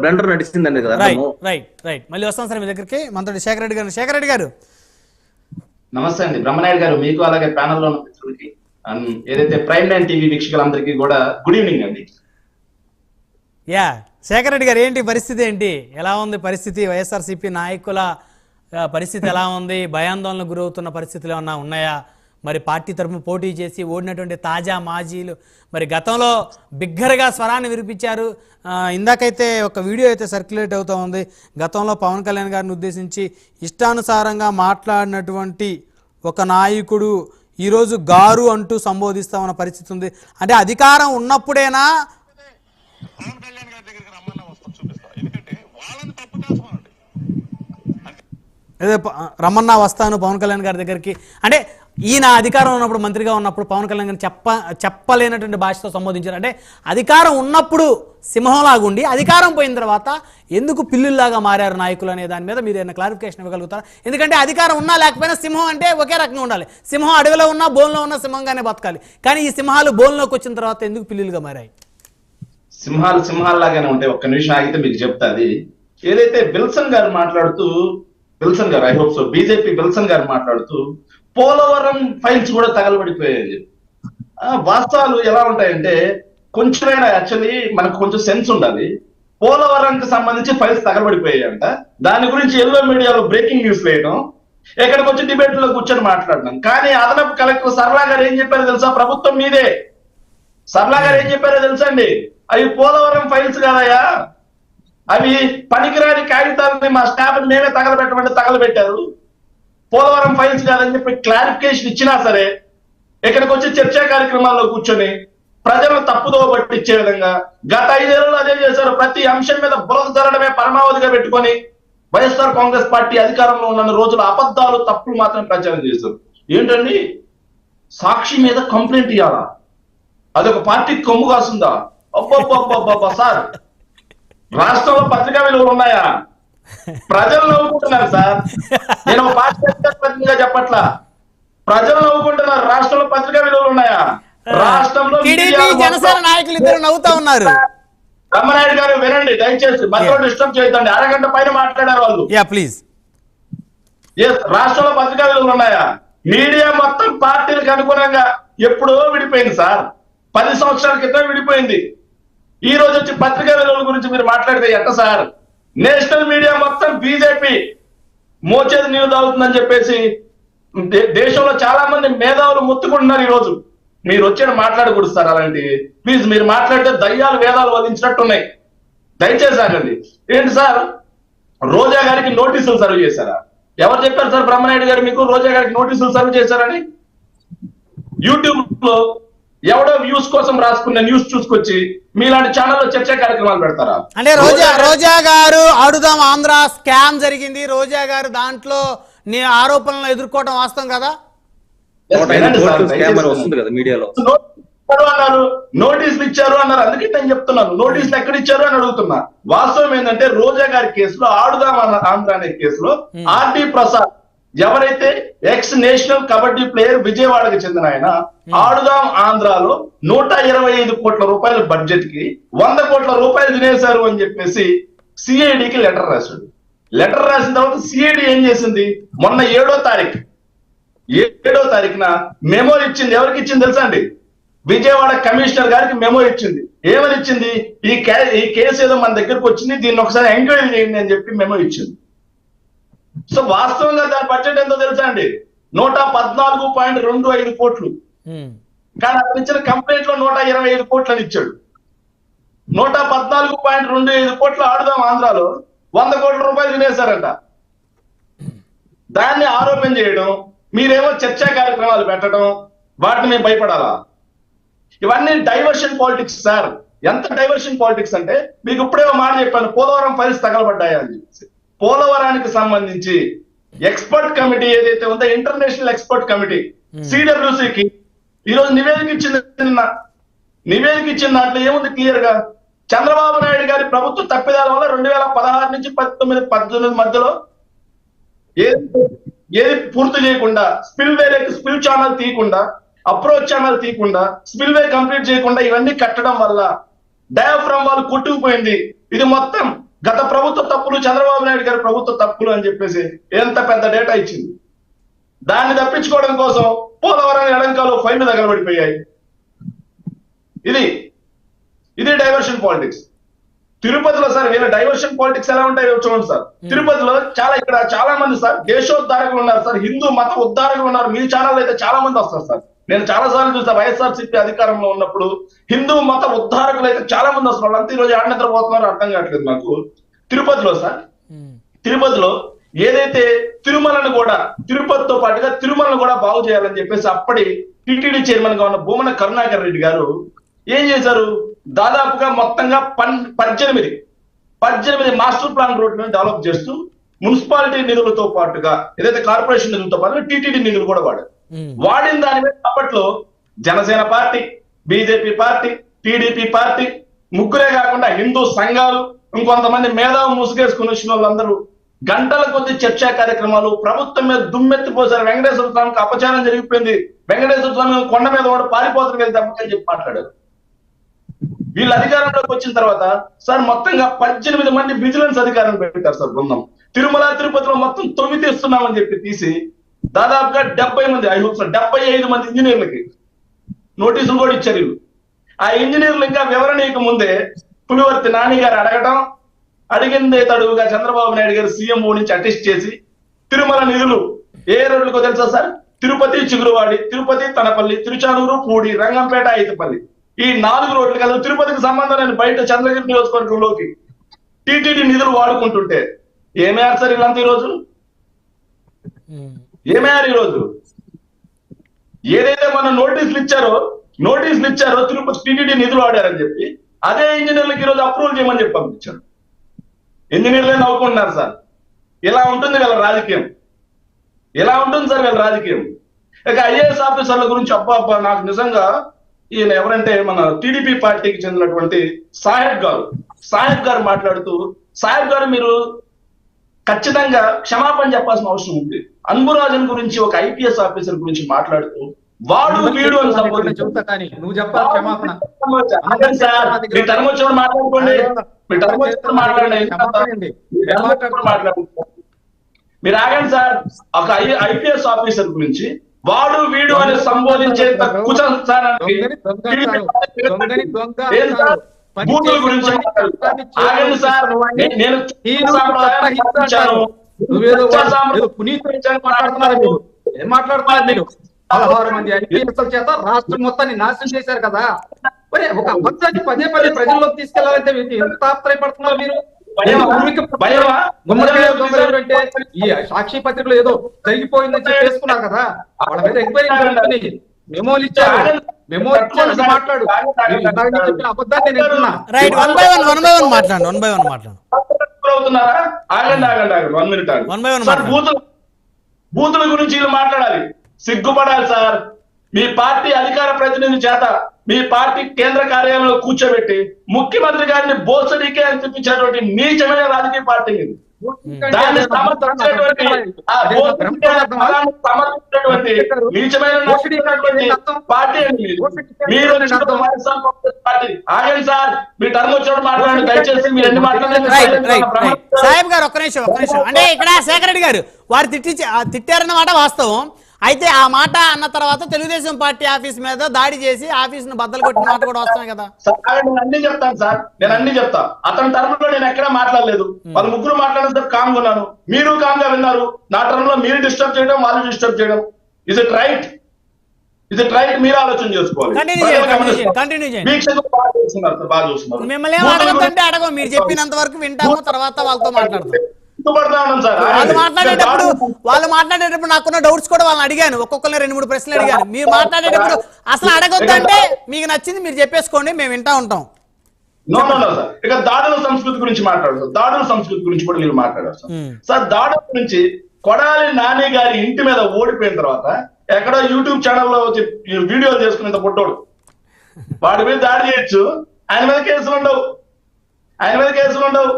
Blunder నడిచిందండి కదా. Right మళ్ళీ వస్తాం సార్ మీ దగ్గరికి. మనతో శేఖర్ రెడ్డి గారు నమస్తే అండి. బ్రహ్మనాయుడు గారు, మీకు అలాగే ప్యానెల్లో ఉన్న మిత్రులకి, ఏదైతే ప్రైమ్ 9 టీవీ వీక్షకులందరికీ కూడా గుడ్ ఈవినింగ్ అండి. శేఖర్ రెడ్డి గారు, ఏంటి పరిస్థితి, ఏంటి ఎలా ఉంది పరిస్థితి? వైఎస్ఆర్సీపీ నాయకుల పరిస్థితి ఎలా ఉంది? భయాందోళనకు గురవుతున్న పరిస్థితులు ఏమన్నా ఉన్నాయా? మరి పార్టీ తరఫున పోటీ చేసి ఓడినటువంటి తాజా మాజీలు మరి గతంలో బిగ్గరగా స్వరాన్ని వినిపించారు. ఇందాకైతే ఒక వీడియో అయితే సర్క్యులేట్ అవుతూ ఉంది. గతంలో పవన్ కళ్యాణ్ గారిని ఉద్దేశించి ఇష్టానుసారంగా మాట్లాడినటువంటి ఒక నాయకుడు ఈరోజు గారు అంటూ సంబోధిస్తామన్న పరిస్థితి ఉంది. అంటే అధికారం ఉన్నప్పుడేనా పవన్ కళ్యాణ్ గారి దగ్గరికి రమ్మన్నా వస్తాం, చూపిస్తా. ఎందుకంటే వాళ్ళని తప్పు తెలుసుకోండి, అదే రమ్మన్నా వస్తాను పవన్ కళ్యాణ్ గారి దగ్గరికి. అంటే ఈయన అధికారం ఉన్నప్పుడు, మంత్రిగా ఉన్నప్పుడు పవన్ కళ్యాణ్ గారిని చెప్పలేనటువంటి భాషతో సంబోధించారు. అంటే అధికారం ఉన్నప్పుడు సింహంలాగుండి అధికారం పోయిన తర్వాత ఎందుకు పిల్లుల్లాగా మారారు నాయకులు అనే దాని మీద మీరు ఏమైనా క్లారిఫికేషన్ ఇవ్వగలుగుతారా? ఎందుకంటే అధికారం ఉన్నా లేకపోయినా సింహం అంటే ఒకే రకంగా ఉండాలి. సింహం అడవిలో ఉన్నా బోన్లో ఉన్న సింహంగానే బతకాలి. కానీ ఈ సింహాలు బోన్లోకి వచ్చిన తర్వాత ఎందుకు పిల్లులుగా మారాయి? సింహాల్లాగానే ఉంటాయి. ఒక్క నిమిషం ఆగితే మీకు చెప్తాది. ఏదైతే విల్సన్ గారు మాట్లాడుతూ, విల్సన్ గారు, I hope so, BJP Wilson గారు మాట్లాడుతూ పోలవరం ఫైల్స్ కూడా తగలబడిపోయాయి. వాస్తవాలు ఎలా ఉంటాయంటే, కొంచెమైనా యాక్చువల్లీ మనకు కొంచెం సెన్స్ ఉండాలి. పోలవరంకి సంబంధించి ఫైల్స్ తగలబడిపోయాయంట. దాని గురించి ఎల్లో మీడియాలో బ్రేకింగ్ న్యూస్ వేయడం, ఎక్కడికి వచ్చి డిబేట్ లో కూర్చొని మాట్లాడడం. కానీ అదనపు కలెక్టర్ సరళా గారు ఏం చెప్పారో తెలుసా? ప్రభుత్వం మీదే. సరళా గారు ఏం చెప్పారో తెలుసా అండి? అవి పోలవరం ఫైల్స్ కాదయా, అవి పనికిరాని కాగితాలని మా స్టాఫ్ మేమే తగలబెట్టారు, పోలవరం ఫైల్స్ కాదని చెప్పి క్లారిఫికేషన్ ఇచ్చినా సరే ఇక్కడికి వచ్చి చర్చా కార్యక్రమాల్లో కూర్చొని ప్రజలను తప్పుదో పట్టించే విధంగా గత 5 ఏళ్లలో అదే చేశారు. ప్రతి అంశం మీద బురద జరగడమే పరమావధిగా పెట్టుకొని వైఎస్ఆర్ కాంగ్రెస్ పార్టీ అధికారంలో ఉన్న రోజుల అబద్ధాలు, తప్పులు మాత్రమే ప్రచారం చేశారు. ఏంటండి, సాక్షి మీద కంప్లైంట్ ఇవ్వాలా? అదొక పార్టీకి కొమ్ము కాస్తుందా? అబ్బబ్బబ్బబ్బబ్బా సార్, రాష్ట్రంలో పత్రికా విలువలు ఉన్నాయా? ప్రజలు నవ్వుకుంటున్నారు సార్. నేను ఒక పార్టీ ప్రతినిధిగా చెప్పట్లా, ప్రజలు నవ్వుకుంటున్నారు. రాష్ట్రంలో పత్రికా విలువలు ఉన్నాయా? రాష్ట్రంలో జనసేన నాయకులు ఇద్దరు నవ్వుతా ఉన్నారు. బ్రహ్మనాయుడు గారు వినండి దయచేసి, మధ్యలో డిస్టర్బ్ చేయొద్దండి. అరగంట పైన మాట్లాడారు వాళ్ళు. ప్లీజ్. రాష్ట్రంలో పత్రికా విలువలు ఉన్నాయా? మీడియా మొత్తం పార్టీలకు అనుగుణంగా ఎప్పుడో విడిపోయింది సార్. 10 సంవత్సరాల క్రితం విడిపోయింది. ఈ రోజు వచ్చి పత్రికా విలువల గురించి మీరు మాట్లాడితే ఎట్ట సార్? నేషనల్ మీడియా మొత్తం బీజేపీ మోచేది నీళ్ళు తాగుతుందని చెప్పేసి దేశంలో చాలా మంది మేధావులు ముత్తుకుంటున్నారు. ఈ రోజు మీరు వచ్చి మాట్లాడకూడదు సార్ అలాంటి. ప్లీజ్, మీరు మాట్లాడితే దయ్యాలు వేదాలు వదిలించినట్టున్నాయి. దయచేసి ఆగండి. ఏంటి సార్, రోజా గారికి నోటీసులు సర్వ్ చేశారా? ఎవరు చెప్పారు సార్ బ్రహ్మనాయుడు గారు మీకు రోజా గారికి నోటీసులు సర్వ్ చేశారని? యూట్యూబ్ లో ఎవడో వ్యూస్ కోసం రాసుకున్న న్యూస్ చూసుకొచ్చి మీలాంటి ఛానల్లో చర్చా కార్యక్రమాలు పెడతారా? అంటే రోజా గారు ఆడుదాం ఆంధ్ర స్కామ్ జరిగింది, రోజా గారు దాంట్లో నీ ఆరోపణలు ఎదుర్కోవడం వాస్తవం కదా? అన్నారు, నోటీసులు ఇచ్చారు అన్నారు. అందుకే నేను చెప్తున్నాను, నోటీసులు ఎక్కడ ఇచ్చారు అని అడుగుతున్నా. వాస్తవం ఏంటంటే రోజా గారి కేసులో, ఆడుదాం ఆంధ్ర అనే కేసులో ఆర్డి ప్రసాద్, ఎవరైతే ఎక్స్ నేషనల్ కబడ్డీ ప్లేయర్, విజయవాడకి చెందిన ఆయన, ఆడుదాం ఆంధ్రాలో 125 కోట్ల రూపాయల బడ్జెట్ కి 100 కోట్ల రూపాయలు తినేశారు అని చెప్పేసి సిఐడికి లెటర్ రాశాడు. లెటర్ రాసిన తర్వాత సిఐడి ఏం చేసింది? మొన్న 7వ తారీఖున మెమో ఇచ్చింది. ఎవరికి ఇచ్చింది తెలుసా అండి? విజయవాడ కమిషనర్ గారికి మెమో ఇచ్చింది. ఏమని ఇచ్చింది? ఈ కేసు ఏదో మన దగ్గరకు వచ్చింది, దీన్ని ఒకసారి ఎంక్వైరీ చేయండి అని చెప్పి మెమో ఇచ్చింది. సో వాస్తవంగా దాని బడ్జెట్ ఎంతో తెలుసా అండి? 114.25 కోట్లు. కానీ అతను ఇచ్చిన కంప్లైంట్ లో 125 కోట్లు అని ఇచ్చాడు. 114.25 కోట్లు ఆడుదాం ఆంధ్రాలో 100 కోట్ల రూపాయలు తినేశారంట. దాన్ని ఆరోపణ చేయడం, మీరేమో చర్చా కార్యక్రమాలు పెట్టడం, వాటిని మేము భయపడాలా? ఇవన్నీ డైవర్షన్ పాలిటిక్స్ సార్. ఎంత డైవర్షన్ పాలిటిక్స్ అంటే, మీకు ఇప్పుడే మాట చెప్పాను, పోలవరం ఫైల్స్ తగలబడ్డాయా అని చెప్పేసి. పోలవరానికి సంబంధించి ఎక్స్పర్ట్ కమిటీ ఏదైతే ఉందో, ఇంటర్నేషనల్ ఎక్స్పర్ట్ కమిటీ సిడబ్ల్యూసికి ఈరోజు నివేదిక ఇచ్చింది. నివేదిక ఇచ్చిన దాంట్లో ఏముంది క్లియర్ గా? చంద్రబాబు నాయుడు గారి ప్రభుత్వ తప్పిదాల వల్ల 2016 నుంచి 19 మధ్యలో ఏది పూర్తి చేయకుండా, స్పిల్ ఛానల్ తీయకుండా, అప్రోచ్ ఛానల్ తీయకుండా, స్పిల్వే కంప్లీట్ చేయకుండా ఇవన్నీ కట్టడం వల్ల డయాఫ్రామ్ వాళ్ళు కొట్టుకుపోయింది. ఇది మొత్తం గత ప్రభుత్వ తప్పులు, చంద్రబాబు నాయుడు గారి ప్రభుత్వ తప్పులు అని చెప్పేసి ఎంత పెద్ద డేటా ఇచ్చింది. దాన్ని తప్పించుకోవడం కోసం పోలవరం ఎడంకాలు ఫైన్లు తగలబడిపోయాయి. ఇది డైవర్షన్ పాలిటిక్స్. తిరుపతిలో సార్ వీళ్ళ డైవర్షన్ పాలిటిక్స్ ఎలా ఉంటాయో చూడండి సార్. తిరుపతిలో ఇక్కడ చాలా మంది సార్ దేశోద్ధారకులు ఉన్నారు సార్, హిందూ మత ఉద్ధారకులు ఉన్నారు. మీ ఛానల్ అయితే చాలా మంది వస్తారు సార్. నేను చాలా సార్లు చూసా, వైఎస్ఆర్సీపీ అధికారంలో ఉన్నప్పుడు హిందూ మత ఉద్ధారకులు అయితే చాలా మంది వస్తున్నారు. అంతే ఈరోజు ఆడ నిద్రపోతున్నారో అర్థం కావట్లేదు నాకు. తిరుపతిలో సార్, తిరుపతిలో ఏదైతే తిరుమలను కూడా, తిరుపతితో పాటుగా తిరుమలను కూడా బాగు చేయాలని చెప్పేసి అప్పటి టిటిడి చైర్మన్ గా ఉన్న భూమన కరుణాకర్ రెడ్డి గారు ఏం చేశారు, దాదాపుగా మొత్తంగా 18 మాస్టర్ ప్లాన్ రోడ్లను డెవలప్ చేస్తూ మున్సిపాలిటీ నిధులతో పాటుగా ఏదైతే కార్పొరేషన్ నిధులతో పాటుగా టీటీడీ నిధులు కూడా వాడిన దాని మీద అప్పట్లో Janasena party, BJP party, TDP party, ముగ్గురే కాకుండా హిందూ సంఘాలు, ఇంకొంతమంది మేధావు ముసుగేసుకుని వచ్చిన వాళ్ళందరూ గంటల కొద్ది చర్చా కార్యక్రమాలు, ప్రభుత్వం మీద దుమ్మెత్తిపోసారు. వెంకటేశ్వర స్వామికి అపచారం జరిగిపోయింది, వెంకటేశ్వర స్వామి కొండ మీద వాడు పారిపోతున్న వెళ్తే అప్పకని చెప్పి మాట్లాడారు. వీళ్ళు అధికారంలోకి వచ్చిన తర్వాత సార్ మొత్తంగా 18 మంది విజిలెన్స్ అధికారులు పెట్టారు సార్ బృందం. తిరుమల తిరుపతిలో మొత్తం తొవ్వి తీస్తున్నామని చెప్పి తీసి దాదాపుగా 70 మంది, 75 మంది ఇంజనీర్లకి నోటీసులు కూడా ఇచ్చారు. ఆ ఇంజనీర్లు ఇంకా వివరణ ముందే పులివర్తి నాని గారు అడిగిందే తడువుగా చంద్రబాబు నాయుడు గారు సీఎంఓ నుంచి అటెస్ట్ చేసి తిరుమల నిధులు ఏ రోడ్లకు తెలుసా సార్, తిరుపతి చిగురువాడి, తిరుపతి తనపల్లి, తిరుచానూరు పూడి, రంగంపేట, ఐతపల్లి, ఈ 4 రోడ్లు కదా తిరుపతికి సంబంధం లేని బయట చంద్రగిరి నియోజకవర్గంలోకి టీటీడీ నిధులు వాడుకుంటుంటే ఏమయ్యారు సార్ వీళ్ళంతా ఈరోజు? ఏమయ్యారు ఈరోజు? ఏదైతే మన నోటీసులు ఇచ్చారో తిరుపతి టీటీడీ నిధులు వాడారని చెప్పి అదే ఇంజనీర్లకు ఈరోజు అప్రూవల్ చేయమని చెప్పి పంపించారు. ఇంజనీర్లే నవ్వుకుంటున్నారు సార్. ఇలా ఉంటుంది వీళ్ళ రాజకీయం, ఇలా ఉంటుంది సార్ వీళ్ళ రాజకీయం. ఇక ఐఏఎస్ ఆఫీసర్ల గురించి అబ్బా నాకు నిజంగా ఈయన ఎవరంటే మన టీడీపీ పార్టీకి చెందినటువంటి సాహెబ్ గారు మాట్లాడుతూ, సాహెబ్ గారు మీరు ఖచ్చితంగా క్షమాపణ చెప్పాల్సిన అవసరం ఉంది. అన్బురాజన్ గురించి ఒక ఐపీఎస్ ఆఫీసర్ గురించి మాట్లాడుతూ వాడు వీడు అని మాట్లాడుకోండి. మీరు ఆగండి సార్. ఒక ఐపీఎస్ ఆఫీసర్ గురించి వాడు వీడు అని సంబోధించేంత కుచస్థానానికి బూతుల గురించి ఆగండి సార్. నేను ఏం మాట్లాడుతున్నారు మీరు? 16 మంది ఐపీఎస్ల చేత రాష్ట్రం మొత్తాన్ని నాశనం చేశారు కదా. మరి ఒక అబద్ధాన్ని పదే ప్రజల్లోకి తీసుకెళ్లాలంటే ఎంత తాపత్రయపడుతున్నారు మీరు? అంటే ఈ సాక్షి పత్రికలో ఏదో జరిగిపోయిందని చెప్పేసుకున్నారు కదా, వాళ్ళ మీద ఎంక్వైరీ జరుగుతుంది. మెమోలు ఇచ్చారు, మాట్లాడు చెప్పిన అబద్ధాన్ని నేను వింటున్నా. బూతుల గురించి వీళ్ళు మాట్లాడాలి, సిగ్గుపడాలి సార్. మీ పార్టీ అధికార ప్రతినిధి చేత మీ పార్టీ కేంద్ర కార్యాలయంలో కూర్చోబెట్టి ముఖ్యమంత్రి గారిని బోసడికే అని చూపించినటువంటి నీచమైన రాజకీయ పార్టీ ఇది. దాన్ని సమర్థించినటువంటి నీచమైన పార్టీ అండి మీరు. ఆగండి సార్, మీ టర్మ్ వచ్చినప్పుడు మాట్లాడండి దయచేసి. మీరు ఎన్ని మాట్లాడండి. సాహెబ్ గారు ఒక్క నిమిషం. అంటే ఇక్కడ శేఖర్ రెడ్డి గారు వారు తిట్టారన్నమాట వాస్తవం. అయితే ఆ మాట అన్న తర్వాత తెలుగుదేశం పార్టీ ఆఫీస్ మీద దాడి చేసి ఆఫీస్ ను బద్దలు కొట్టిన మాట కూడా వస్తాయి కదా. నేను అన్ని చెప్తాను సార్, నేను అన్ని చెప్తా. అతని టర్మ్ లో నేను ఎక్కడా మాట్లాడలేదు. వాళ్ళు ముగ్గురు మాట్లాడిన కామ్ ఉన్నాను, మీరు కామ్ గా విన్నారు. నా టర్మ్ లో మీరు డిస్టర్బ్ చేయడం, వాళ్ళు డిస్టర్బ్ చేయడం, ఇస్ ఇట్ రైట్? మీరు ఆలోచన చేసుకోవాలి. మిమ్మల్ని అడగదంటే అడగం, మీరు చెప్పినంత వరకు వింటాము, తర్వాత వాళ్ళతో మాట్లాడతాం. వాళ్ళు మాట్లాడేటప్పుడు నాకున్న డౌట్స్ కూడా వాళ్ళని అడిగాను, ఒక్కొక్కరిని 2-3 ప్రశ్నలు అడిగాను. మీరు మాట్లాడేటప్పుడు అసలు అడగొద్దంటే మీకు నచ్చింది మీరు చెప్పేసుకోండి, మేము వింటా ఉంటాం. ఇక దాడుల సంస్కృతి గురించి మాట్లాడతారు, దాడుల సంస్కృతి గురించి కూడా మీరు మాట్లాడారు సార్. దాడుల గురించి కొడాలి నాని గారి ఇంటి మీద ఓడిపోయిన తర్వాత ఎక్కడో యూట్యూబ్ ఛానల్లో వీడియోలు చేసుకునేంత పుట్టోడు, వాడి మీద దాడి చేయొచ్చు, ఆయన మీద కేసులు ఉండవు.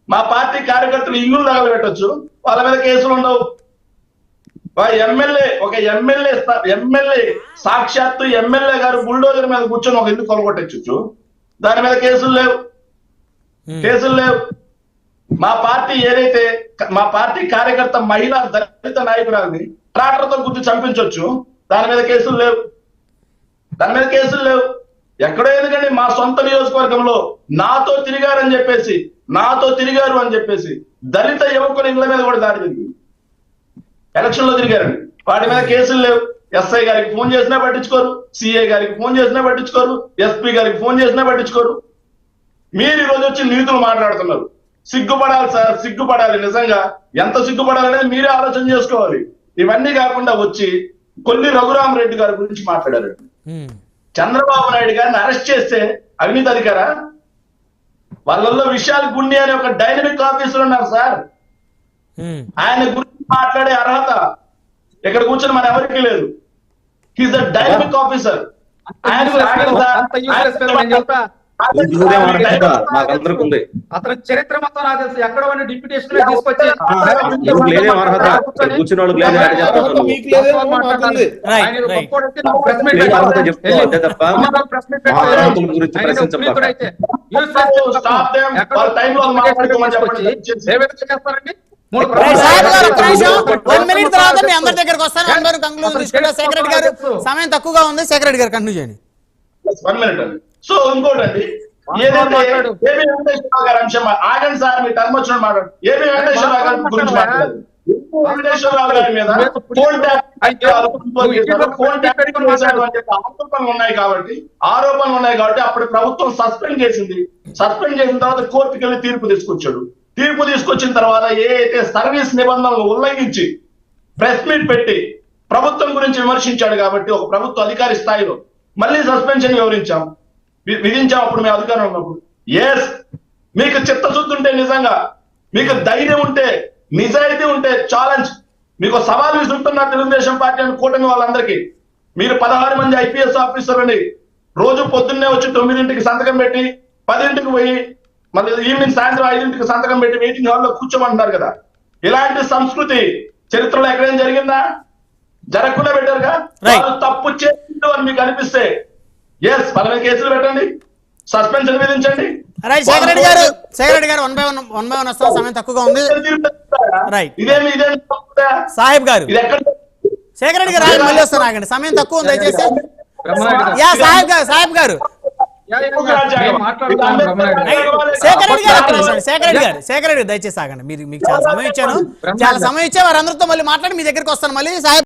మా పార్టీ కార్యకర్తలు ఇల్లు తగలబెట్టొచ్చు, వాళ్ళ మీద కేసులు ఉండవు. ఒక ఎమ్మెల్యే సాక్షాత్తు ఎమ్మెల్యే గారు బుల్డోజర్ మీద కూర్చొని ఒక ఇల్లు కొలగొట్టచ్చు, దాని మీద కేసులు లేవు. మా పార్టీ ఏదైతే మా పార్టీ కార్యకర్త మహిళా దళిత నాయకురాలని ట్రాక్టర్తో గుర్తు చంపించవచ్చు, దాని మీద కేసులు లేవు, దాని మీద కేసులు లేవు. ఎక్కడో ఎందుకండి మా సొంత నియోజకవర్గంలో నాతో తిరిగారు అని చెప్పేసి దళిత యువకుల ఇళ్ల మీద కూడా దాడి జరిగింది. ఎలక్షన్ లో తిరిగారండి, వాటి మీద కేసులు లేవు. ఎస్ఐ గారికి ఫోన్ చేసినా పట్టించుకోరు, సిఐ గారికి ఫోన్ చేసినా పట్టించుకోరు, ఎస్పీ గారికి ఫోన్ చేసినా పట్టించుకోరు. మీరు ఈ రోజు వచ్చి నీతులు మాట్లాడుతున్నారు. సిగ్గుపడాలి సార్, సిగ్గుపడాలి. నిజంగా ఎంత సిగ్గుపడాలనేది మీరే ఆలోచన చేసుకోవాలి. ఇవన్నీ కాకుండా వచ్చి కొల్లి రఘురామరెడ్డి గారి గురించి మాట్లాడారు. చంద్రబాబు నాయుడు గారిని అరెస్ట్ చేస్తే అవినీతి అధికారా? వాళ్ళల్లో విశాల్ గుండి అనే ఒక డైనమిక్ ఆఫీసర్ ఉన్నారు సార్. ఆయన గురించి మాట్లాడే అర్హత ఇక్కడ కూర్చొని మన ఎవరికి లేదు. He's a dynamic officer. అతని చరిత్ర మొత్తం నాకు తెలుసు. ఎక్కడ డిప్యూటేషన్ తీసుకొచ్చి చేస్తారండి. సమయం తక్కువగా ఉంది, శేఖర్ రెడ్డి గారు కంటిన్యూ చేయండి. 1 minute అండి. సో ఇంకోటండి, ఏదైతే ఏబి వెంకటేశ్వరరావు గారి అంశం ఆగండి సార్, మీ టర్మ్ వచ్చిన మాట్లాడు. ఏబి వెంకటేశ్వరరావు గారి గురించి మాట్లాడారు. వెంకటేశ్వరరావు గారి మీద ఆరోపణలు ఉన్నాయి కాబట్టి అప్పుడు ప్రభుత్వం సస్పెండ్ చేసింది. సస్పెండ్ చేసిన తర్వాత కోర్టుకి వెళ్ళి తీర్పు తీసుకొచ్చాడు. తీర్పు తీసుకొచ్చిన తర్వాత ఏ అయితే సర్వీస్ నిబంధనలు ఉల్లంఘించి ప్రెస్ మీట్ పెట్టి ప్రభుత్వం గురించి విమర్శించాడు కాబట్టి ఒక ప్రభుత్వ అధికారి స్థాయిలో మళ్ళీ సస్పెన్షన్ విధించాం అప్పుడు మేము అధికారం ఉన్నప్పుడు. ఎస్, మీకు చిత్తశుద్ధి ఉంటే, నిజంగా మీకు ధైర్యం ఉంటే, నిజాయితీ ఉంటే ఛాలెంజ్, మీకు సవాల్ విసురుతున్నారు తెలుగుదేశం పార్టీ అని కూటమి వాళ్ళందరికీ. మీరు 16 మంది ఐపీఎస్ ఆఫీసర్లని రోజు పొద్దున్నే వచ్చి 9ంటికి సంతకం పెట్టి 10ంటికి పోయి మళ్ళీ ఈవినింగ్ సాయంత్రం 5ంటికి సంతకం పెట్టి మీటింగ్ హాల్లో కూర్చోమంటున్నారు కదా. ఇలాంటి సంస్కృతి చరిత్రలో ఎక్కడైనా జరిగిందా? జరగకుండా పెట్టారుగా. వాళ్ళు తప్పు చేసిండు అని మీకు అనిపిస్తే ఎస్, వాళ్ళ మీద కేసులు పెట్టండి, సస్పెన్షన్ విధించండి. శేఖర్ రెడ్డి గారు 1 by 1 వస్తాం, సమయం తక్కువగా ఉంది. సాహెబ్ గారు, శేఖర్ రెడ్డి గారు మళ్ళీ వస్తారు, ఆగండి, సమయం తక్కువ ఉంది దయచేసి. సాహెబ్ గారు శేఖర్ రెడ్డి దయచేసి ఆగండి. మీకు చాలా సమయం ఇచ్చాను, వారందరితో మళ్ళీ మాట్లాడి మీ దగ్గరికి వస్తాను మళ్ళీ. సాహెబ్